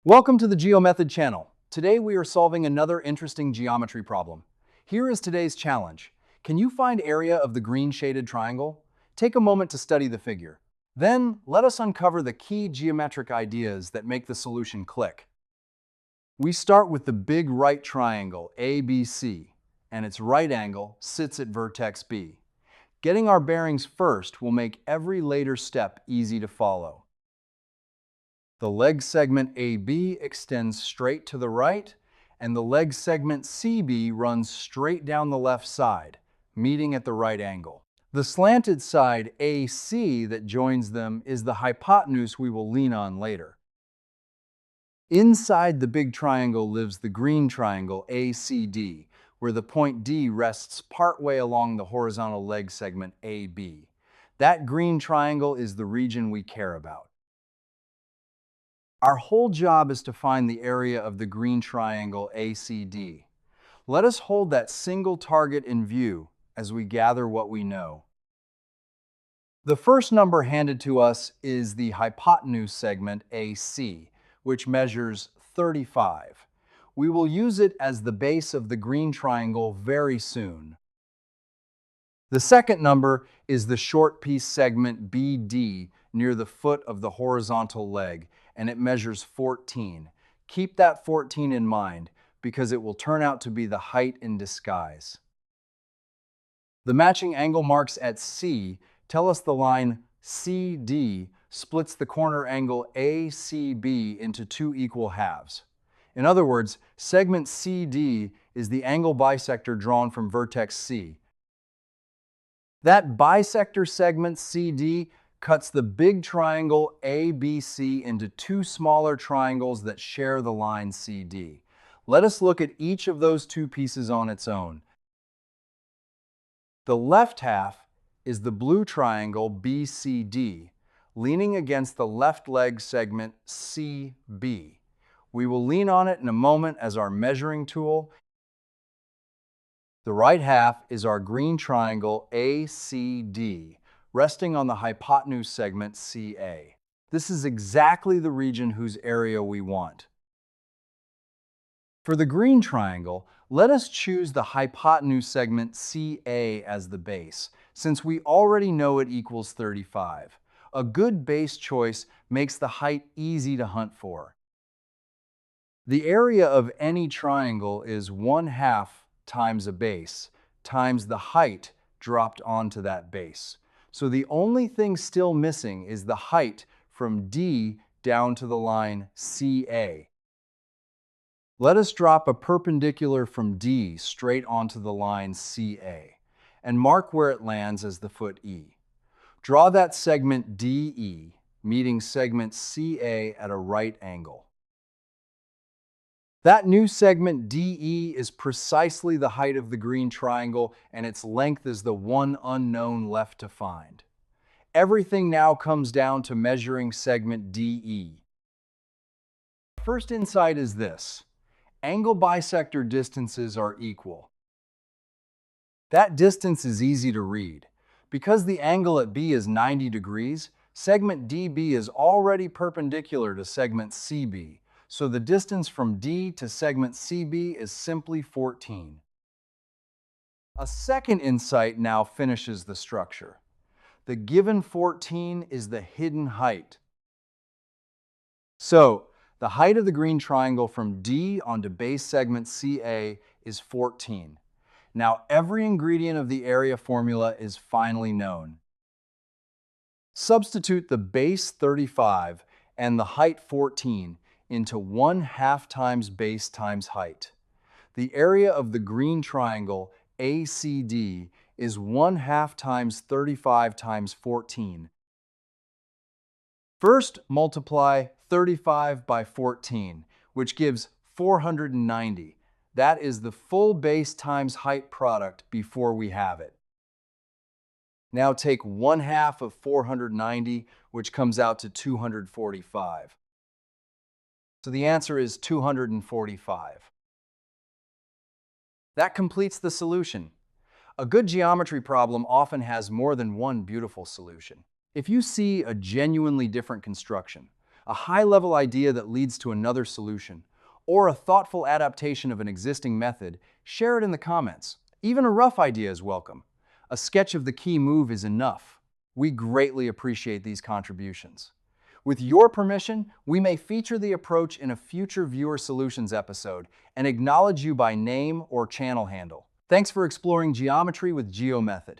Welcome to the GeoMethod channel. Today we are solving another interesting geometry problem. Here is today's challenge. Can you find area of the green shaded triangle? Take a moment to study the figure. Then, let us uncover the key geometric ideas that make the solution click. We start with the big right triangle, ABC, and its right angle sits at vertex B. Getting our bearings first will make every later step easy to follow. The leg segment AB extends straight to the right, and the leg segment CB runs straight down the left side, meeting at the right angle. The slanted side AC that joins them is the hypotenuse we will lean on later. Inside the big triangle lives the green triangle ACD, where the point D rests partway along the horizontal leg segment AB. That green triangle is the region we care about. Our whole job is to find the area of the green triangle ACD. Let us hold that single target in view as we gather what we know. The first number handed to us is the hypotenuse segment AC, which measures 35. We will use it as the base of the green triangle very soon. The second number is the short piece segment BD near the foot of the horizontal leg, and it measures 14. Keep that 14 in mind because it will turn out to be the height in disguise. The matching angle marks at C tell us the line CD splits the corner angle ACB into two equal halves. In other words, segment CD is the angle bisector drawn from vertex C. That bisector segment CD cuts the big triangle ABC into two smaller triangles that share the line CD. Let us look at each of those two pieces on its own. The left half is the blue triangle BCD, leaning against the left leg segment CB. We will lean on it in a moment as our measuring tool. The right half is our green triangle ACD, resting on the hypotenuse segment CA. This is exactly the region whose area we want. For the green triangle, let us choose the hypotenuse segment CA as the base, since we already know it equals 35. A good base choice makes the height easy to hunt for. The area of any triangle is 1/2 times a base times the height dropped onto that base. So the only thing still missing is the height from D down to the line CA. Let us drop a perpendicular from D straight onto the line CA and mark where it lands as the foot E. Draw that segment DE, meeting segment CA at a right angle. That new segment DE is precisely the height of the green triangle, and its length is the one unknown left to find. Everything now comes down to measuring segment DE. First insight is this: angle bisector distances are equal. That distance is easy to read. Because the angle at B is 90 degrees, segment DB is already perpendicular to segment CB. So the distance from D to segment CB is simply 14. A second insight now finishes the structure. The given 14 is the hidden height. So, the height of the green triangle from D onto base segment CA is 14. Now every ingredient of the area formula is finally known. Substitute the base 35 and the height 14 into 1/2 times base times height. The area of the green triangle ACD is 1/2 times 35 times 14. First, multiply 35 by 14, which gives 490. That is the full base times height product before we have it. Now take 1/2 of 490, which comes out to 245. So the answer is 245. That completes the solution. A good geometry problem often has more than one beautiful solution. If you see a genuinely different construction, a high-level idea that leads to another solution, or a thoughtful adaptation of an existing method, share it in the comments. Even a rough idea is welcome. A sketch of the key move is enough. We greatly appreciate these contributions. With your permission, we may feature the approach in a future Viewer Solutions episode and acknowledge you by name or channel handle. Thanks for exploring geometry with GeoMethod.